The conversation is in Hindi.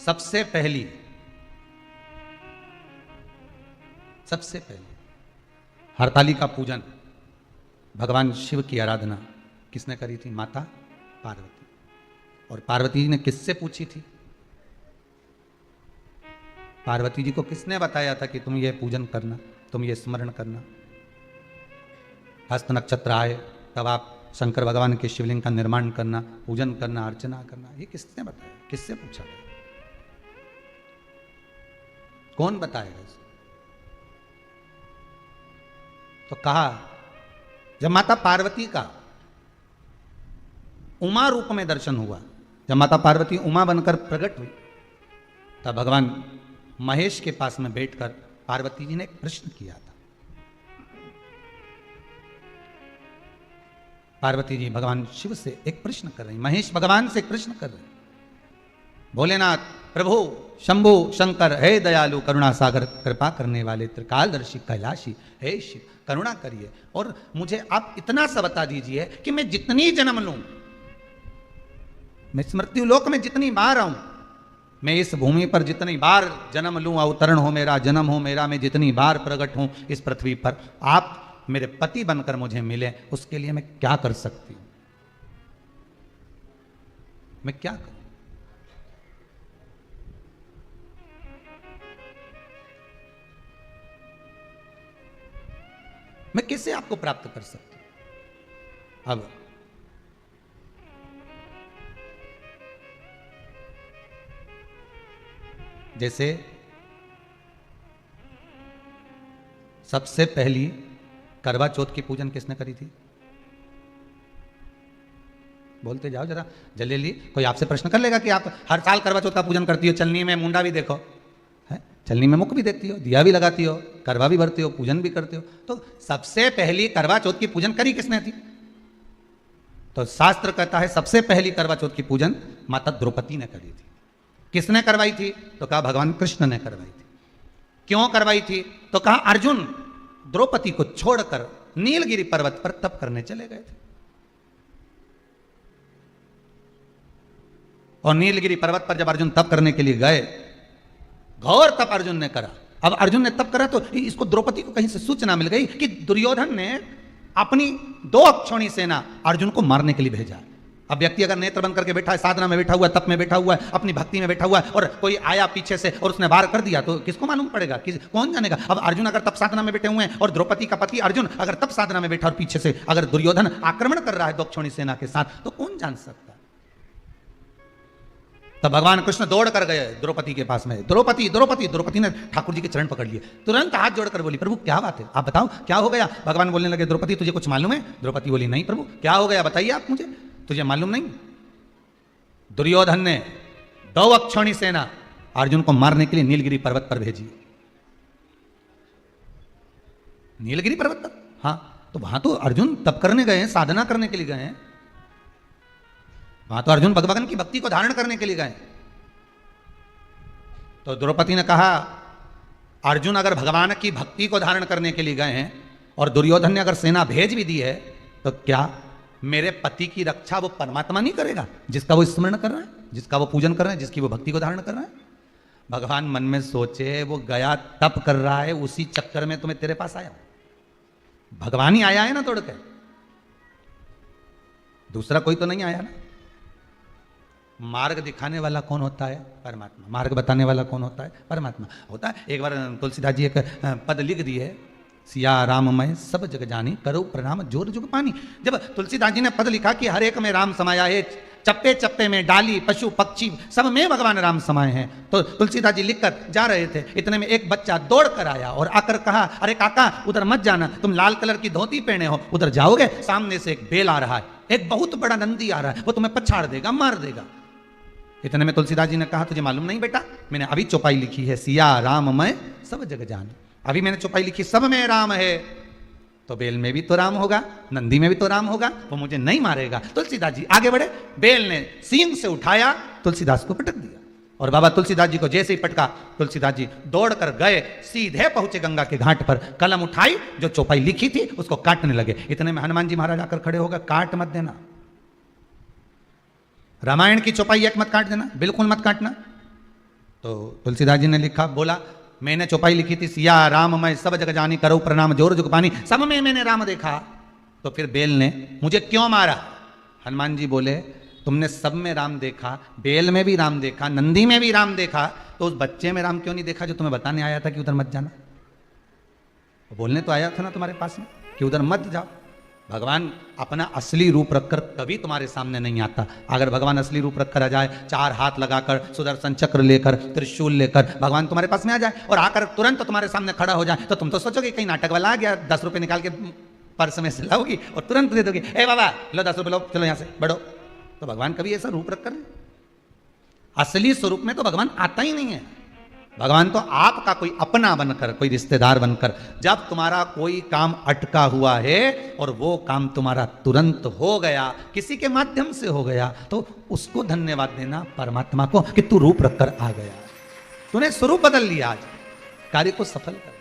सबसे पहली हरतालिका पूजन, भगवान शिव की आराधना किसने करी थी? माता पार्वती। और पार्वती जी ने किससे पूछी थी? पार्वती जी को किसने बताया था कि तुम ये पूजन करना, तुम ये स्मरण करना? हस्त नक्षत्र आए तब आप शंकर भगवान के शिवलिंग का निर्माण करना, पूजन करना, अर्चना करना, ये किसने बताया? किससे पूछा था? कौन बताएगा इसे? तो कहा जब माता पार्वती का उमा रूप में दर्शन हुआ, जब माता पार्वती उमा बनकर प्रकट हुई, तब भगवान महेश के पास में बैठकर पार्वती जी ने एक प्रश्न किया था। पार्वती जी भगवान शिव से एक प्रश्न कर रही, महेश भगवान से एक प्रश्न कर रहे, भोलेनाथ प्रभु शंभु शंकर, हे दयालु करुणा सागर, कृपा करने वाले त्रिकालदर्शी कैलाशी, हे शिव करुणा करिए और मुझे आप इतना सा बता दीजिए कि मैं जितनी जन्म लूं, मैं मृत्यु लोक में जितनी बार आऊं, मैं इस भूमि पर जितनी बार जन्म लूं, अवतरण हो मेरा, जन्म हो मेरा, मैं जितनी बार प्रकट हूं इस पृथ्वी पर, आप मेरे पति बनकर मुझे मिले, उसके लिए मैं क्या कर सकती हूं? मैं क्या करूं? मैं कैसे आपको प्राप्त कर सकती हूं? अब जैसे सबसे पहली करवा चौथ की पूजन किसने करी थी? बोलते जाओ जरा जल्दी। कोई आपसे प्रश्न कर लेगा कि आप हर साल करवा चौथ का पूजन करती हो, चलनी में मुंडा भी देखो है, चलनी में मुख भी देखती हो, दिया भी लगाती हो, करवा भी भरती हो, पूजन भी करते हो, तो सबसे पहली करवा चौथ की पूजन करी किसने थी? तो शास्त्र कहता है सबसे पहली करवा चौथ की पूजन माता द्रौपदी ने करी थी। किसने करवाई थी? तो कहा भगवान कृष्ण ने करवाई थी। क्यों करवाई थी? तो कहा अर्जुन द्रौपदी को छोड़कर नीलगिरी पर्वत पर तप करने चले गए थे, और नीलगिरी पर्वत पर जब अर्जुन तप करने के लिए गए, घोर तप अर्जुन ने करा। अब अर्जुन ने तप करा तो इसको द्रौपदी को कहीं से सूचना मिल गई कि दुर्योधन ने अपनी 2 अक्षौणी सेना अर्जुन को मारने के लिए भेजा। अब व्यक्ति अगर नेत्र बंद करके बैठा है, साधना में बैठा हुआ है, तप में बैठा हुआ है, अपनी भक्ति में बैठा हुआ है, और कोई आया पीछे से और उसने वार कर दिया, तो किसको मालूम पड़ेगा? कौन जानेगा? अब अर्जुन अगर तप साधना में बैठे हुए हैं और द्रौपदी का पति अर्जुन अगर तप साधना में बैठा और पीछे से अगर दुर्योधन आक्रमण कर रहा है 2 अक्षौणी सेना के साथ, तो कौन जान सकता? तब भगवान कृष्ण दौड़ कर गए द्रौपदी के पास में। द्रौपदी द्रौपदी द्रौपदी ने ठाकुर जी के चरण पकड़ लिए, तुरंत हाथ जोड़कर बोली प्रभु क्या बात है, आप बताओ क्या हो गया? भगवान बोलने लगे द्रौपदी तुझे कुछ मालूम है? द्रौपदी बोली नहीं प्रभु, क्या हो गया बताइए आप मुझे, तुझे मालूम नहीं? दुर्योधन ने 2 अक्षौणी सेना अर्जुन को मारने के लिए नीलगिरी पर्वत पर भेजी। नीलगिरी पर्वत पर, हाँ, तो वहां तो अर्जुन तप करने गए हैं, साधना करने के लिए गए हैं, वहां तो अर्जुन भगवान की भक्ति को धारण करने के लिए गए। तो द्रौपदी ने कहा अर्जुन अगर भगवान की भक्ति को धारण करने के लिए गए हैं और दुर्योधन ने अगर सेना भेज भी दी है, तो क्या मेरे पति की रक्षा वो परमात्मा नहीं करेगा जिसका वो स्मरण कर रहा है, जिसका वो पूजन कर रहा है, जिसकी वो भक्ति को धारण कर रहा है? भगवान मन में सोचे वो गया तप कर रहा है, उसी चक्कर में तुम्हें तेरे पास आया, भगवान ही आया है ना तोड़ के, दूसरा कोई तो नहीं आया ना। मार्ग दिखाने वाला कौन होता है? परमात्मा। मार्ग बताने वाला कौन होता है? परमात्मा होता है। एक बार तुलसीदास जी एक पद लिख दिए, सिया राममय सब जग जानी, करो प्रणाम जोर जुग पानी। जब तुलसीदास जी ने पद लिखा कि हर एक में राम समाया है, चप्पे चप्पे में डाली पशु पक्षी सब में भगवान राम समाये हैं, तो तुलसीदास जी लिखकर जा रहे थे, इतने में एक बच्चा दौड़ कर आया और आकर कहा अरे काका उधर मत जाना, तुम लाल कलर की धोती पहने हो, उधर जाओगे सामने से एक बेल आ रहा है, एक बहुत बड़ा नंदी आ रहा है, वो तुम्हें पछाड़ देगा, मार देगा। इतने में तुलसीदास जी ने कहा तुझे मालूम नहीं बेटा, मैंने अभी चौपाई लिखी है सिया राममय सब जग जानी, अभी मैंने चौपाई लिखी सब में राम है, तो बेल में भी तो राम होगा, नंदी में भी तो राम होगा, वो मुझे नहीं मारेगा। तुलसीदास जी आगे बढ़े, बेल ने सींग से उठाया, तुलसीदास को पटक दिया, और बाबा तुलसीदास जी को जैसे ही पटका, तुलसीदास जी दौड़ कर गए, सीधे पहुंचे गंगा के घाट पर, कलम उठाई, जो चौपाई लिखी थी उसको काटने लगे। इतने में हनुमान जी महाराज आकर खड़े हो गए, काट मत देना, रामायण की चौपाई एक मत काट देना, बिल्कुल मत काटना, तो तुलसीदास जी ने लिखा, बोला मैंने चौपाई लिखी थी, सिया राम मैं सब जग जानी करो प्रणाम जोर जुग पानी, सब में मैंने राम देखा। तो फिर बेल ने मुझे क्यों मारा? हनुमान जी बोले तुमने सब में राम देखा, बेल में भी राम देखा, नंदी में भी राम देखा, तो उस बच्चे में राम क्यों नहीं देखा जो तुम्हें बताने आया था कि उधर मत जाना? बोलने तो आया था ना तुम्हारे पास में कि उधर मत जाओ। भगवान अपना असली रूप रखकर कभी तुम्हारे सामने नहीं आता। अगर भगवान असली रूप रखकर आ जाए, 4 हाथ लगाकर, सुदर्शन चक्र लेकर, त्रिशूल लेकर भगवान तुम्हारे पास में आ जाए और आकर तुरंत तुम्हारे सामने खड़ा हो जाए, तो तुम तो सोचोगे कहीं नाटक वाला आ गया, 10 रुपए निकाल के पर्स में से लाओगी और तुरंत दे दोगी, ए बाबा लो 10 रुपए लो, चलो यहाँ से बढ़ो। तो भगवान कभी ऐसा रूप रखकर असली स्वरूप में तो भगवान आता ही नहीं है। भगवान तो आपका कोई अपना बनकर, कोई रिश्तेदार बनकर, जब तुम्हारा कोई काम अटका हुआ है और वो काम तुम्हारा तुरंत हो गया, किसी के माध्यम से हो गया, तो उसको धन्यवाद देना परमात्मा को कि तू रूप रखकर आ गया, तूने स्वरूप बदल लिया, आज कार्य को सफल कर।